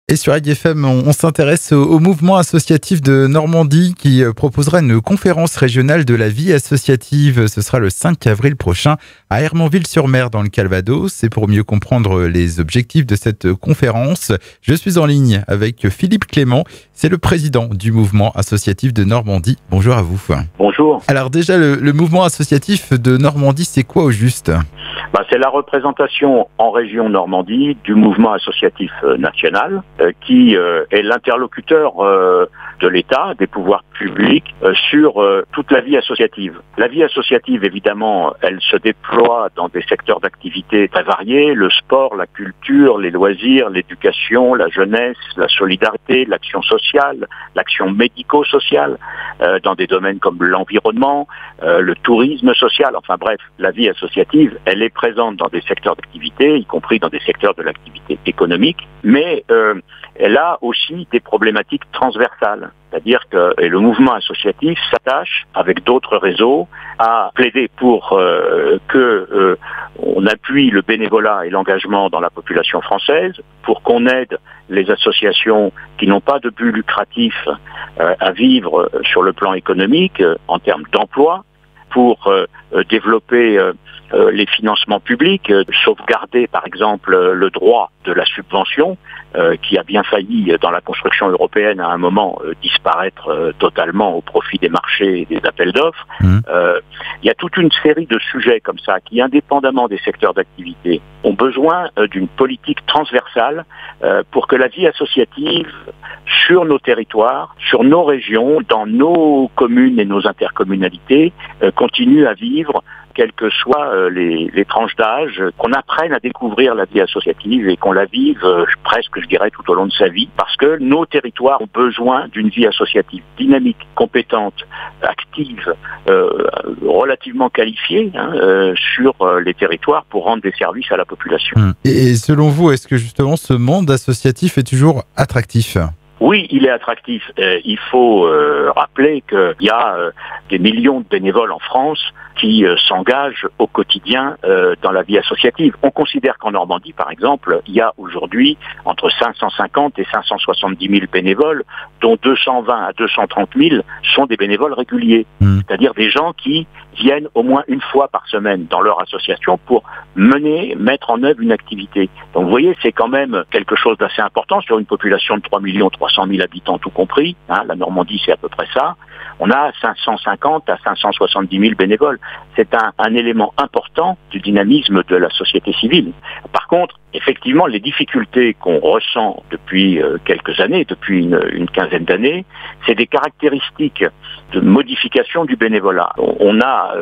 Et sur AgFM, on s'intéresse au mouvement associatif de Normandie qui proposera une conférence régionale de la vie associative. Ce sera le 5 avril prochain à Hermonville-sur-Mer dans le Calvados. Et pour mieux comprendre les objectifs de cette conférence, je suis en ligne avec Philippe Clément. C'est le président du mouvement associatif de Normandie. Bonjour à vous. Bonjour. Alors déjà, le mouvement associatif de Normandie, c'est quoi au juste ? C'est la représentation en région Normandie du mouvement associatif national qui est l'interlocuteur de l'État, des pouvoirs publics sur toute la vie associative. La vie associative, évidemment, elle se déploie dans des secteurs d'activité très variés, le sport, la culture, les loisirs, l'éducation, la jeunesse, la solidarité, l'action sociale, l'action médico-sociale, dans des domaines comme l'environnement, le tourisme social, enfin bref, la vie associative, elle est présente dans des secteurs d'activité, y compris dans des secteurs de l'activité économique, mais elle a aussi des problématiques transversales. C'est-à-dire que le mouvement associatif s'attache, avec d'autres réseaux, à plaider pour on appuie le bénévolat et l'engagement dans la population française, pour qu'on aide les associations qui n'ont pas de but lucratif à vivre sur le plan économique, en termes d'emploi, pour développer les financements publics, sauvegarder par exemple le droit de la subvention, qui a bien failli dans la construction européenne à un moment disparaître totalement au profit des marchés et des appels d'offres. Il y a toute une série de sujets comme ça qui, indépendamment des secteurs d'activité, ont besoin d'une politique transversale pour que la vie associative sur nos territoires, sur nos régions, dans nos communes et nos intercommunalités, continue à vivre, quelles que soient les tranches d'âge, qu'on apprenne à découvrir la vie associative et qu'on la vive presque, je dirais, tout au long de sa vie, parce que nos territoires ont besoin d'une vie associative dynamique, compétente, active, relativement qualifiée sur les territoires pour rendre des services à la population. Et selon vous, est-ce que justement ce monde associatif est toujours attractif ? Oui, il est attractif. Il faut rappeler qu'il y a des millions de bénévoles en France qui s'engagent au quotidien dans la vie associative. On considère qu'en Normandie, par exemple, il y a aujourd'hui entre 550 et 570 000 bénévoles, dont 220 à 230 000 sont des bénévoles réguliers. C'est-à-dire des gens qui viennent au moins une fois par semaine dans leur association pour mettre en œuvre une activité. Donc vous voyez, c'est quand même quelque chose d'assez important sur une population de 3 300 000 habitants tout compris. La Normandie, c'est à peu près ça. On a 550 à 570 000 bénévoles. C'est un élément important du dynamisme de la société civile. Par contre, effectivement, les difficultés qu'on ressent depuis quelques années, depuis une quinzaine d'années, c'est des caractéristiques de modification du bénévolat. On a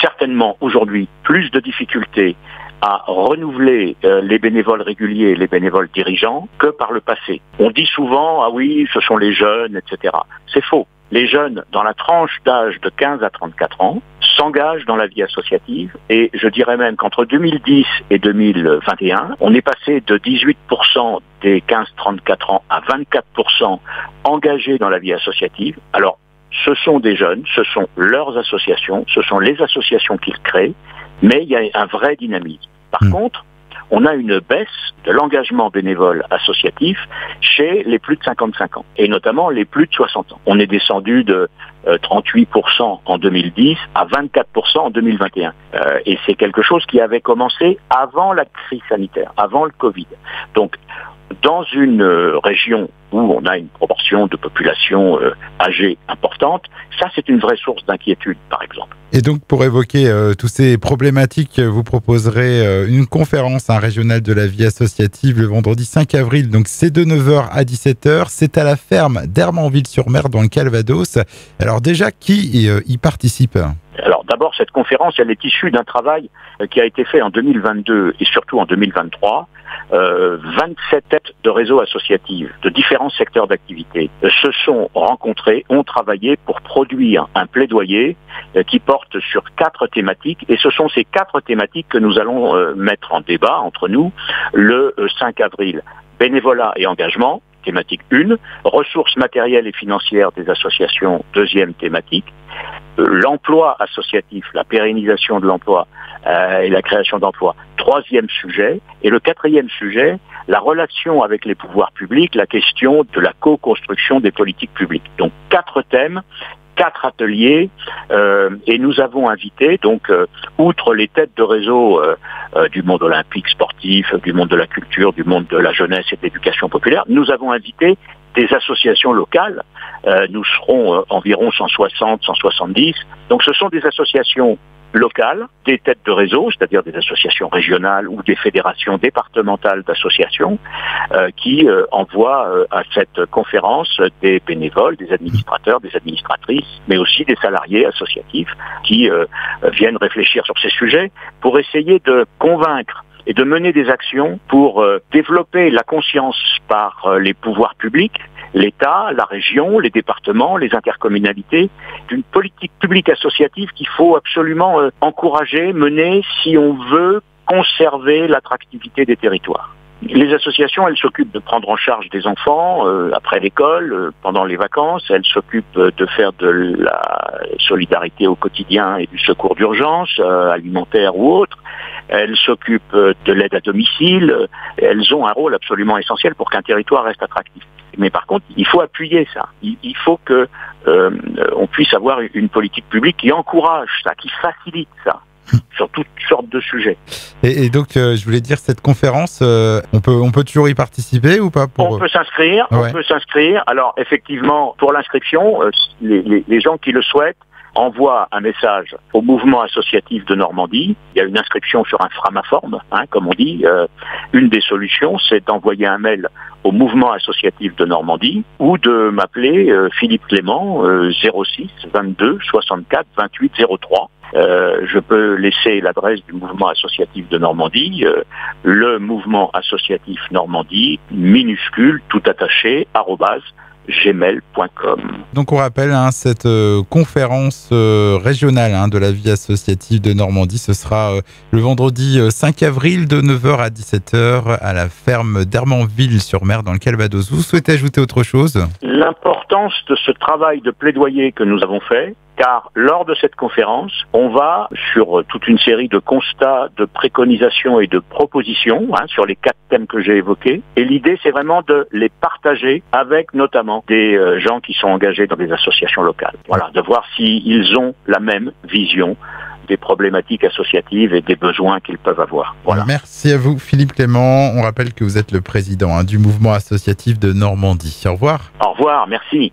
certainement aujourd'hui plus de difficultés à renouveler les bénévoles réguliers et les bénévoles dirigeants que par le passé. On dit souvent, ah oui, ce sont les jeunes, etc. C'est faux. Les jeunes, dans la tranche d'âge de 15 à 34 ans, s'engagent dans la vie associative et je dirais même qu'entre 2010 et 2021, on est passé de 18% des 15-34 ans à 24% engagés dans la vie associative. Alors, ce sont des jeunes, ce sont leurs associations, ce sont les associations qu'ils créent, mais il y a un vrai dynamisme. Par contre, on a une baisse de l'engagement bénévole associatif chez les plus de 55 ans, et notamment les plus de 60 ans. On est descendu de 38% en 2010 à 24% en 2021. Et c'est quelque chose qui avait commencé avant la crise sanitaire, avant le Covid. Donc, dans une région où on a une proportion de population âgée importante, ça c'est une vraie source d'inquiétude, par exemple. Et donc pour évoquer toutes ces problématiques, vous proposerez une conférence régionale de la vie associative le vendredi 5 avril. Donc c'est de 9h à 17h. C'est à la ferme d'Hermonville-sur-Mer dans le Calvados. Alors déjà, qui y participe ? Alors d'abord, cette conférence, elle est issue d'un travail qui a été fait en 2022 et surtout en 2023. 27 têtes de réseaux associatifs de différents secteurs d'activité se sont rencontrés, ont travaillé pour produire un plaidoyer qui porte sur 4 thématiques. Et ce sont ces 4 thématiques que nous allons mettre en débat entre nous le 5 avril. Bénévolat et engagement, thématique 1, ressources matérielles et financières des associations, deuxième thématique, l'emploi associatif, la pérennisation de l'emploi et la création d'emplois, troisième sujet, et le quatrième sujet, la relation avec les pouvoirs publics, la question de la co-construction des politiques publiques. Donc 4 thèmes, 4 ateliers, et nous avons invité, donc, outre les têtes de réseau du monde olympique, sportif, du monde de la culture, du monde de la jeunesse et de l'éducation populaire, nous avons invité des associations locales. Nous serons environ 160, 170. Donc ce sont des associations locales, des têtes de réseau, c'est-à-dire des associations régionales ou des fédérations départementales d'associations, qui envoient à cette conférence des bénévoles, des administrateurs, des administratrices, mais aussi des salariés associatifs qui viennent réfléchir sur ces sujets pour essayer de convaincre et de mener des actions pour développer la conscience par les pouvoirs publics, l'État, la région, les départements, les intercommunalités, d'une politique publique associative qu'il faut absolument encourager, mener si on veut conserver l'attractivité des territoires. Les associations, elles s'occupent de prendre en charge des enfants après l'école, pendant les vacances. Elles s'occupent de faire de la solidarité au quotidien et du secours d'urgence, alimentaire ou autre. Elles s'occupent de l'aide à domicile. Elles ont un rôle absolument essentiel pour qu'un territoire reste attractif. Mais par contre, il faut appuyer ça. Il faut que on puisse avoir une politique publique qui encourage ça, qui facilite ça, sur toutes sortes de sujets. Et donc, je voulais dire, cette conférence, on peut toujours y participer ou pas On peut s'inscrire, ouais. On peut s'inscrire. Alors, effectivement, pour l'inscription, les gens qui le souhaitent envoient un message au mouvement associatif de Normandie. Il y a une inscription sur un framaforme, comme on dit. Une des solutions, c'est d'envoyer un mail au mouvement associatif de Normandie ou de m'appeler Philippe Clément 06 22 64 28 03. Je peux laisser l'adresse du mouvement associatif de Normandie, le mouvement associatif Normandie, minuscule, tout attaché, @gmail.com. Donc on rappelle cette conférence régionale de la vie associative de Normandie, ce sera le vendredi 5 avril de 9h à 17h à la ferme d'Hermanville-sur-Mer dans le Calvados. Vous souhaitez ajouter autre chose ? L'importance de ce travail de plaidoyer que nous avons fait, car lors de cette conférence, on va sur toute une série de constats, de préconisations et de propositions sur les 4 thèmes que j'ai évoqués. Et l'idée, c'est vraiment de les partager avec notamment des gens qui sont engagés dans des associations locales. Voilà, de voir s'ils ont la même vision des problématiques associatives et des besoins qu'ils peuvent avoir. Voilà. Merci à vous, Philippe Clément. On rappelle que vous êtes le président du mouvement associatif de Normandie. Au revoir. Au revoir, merci.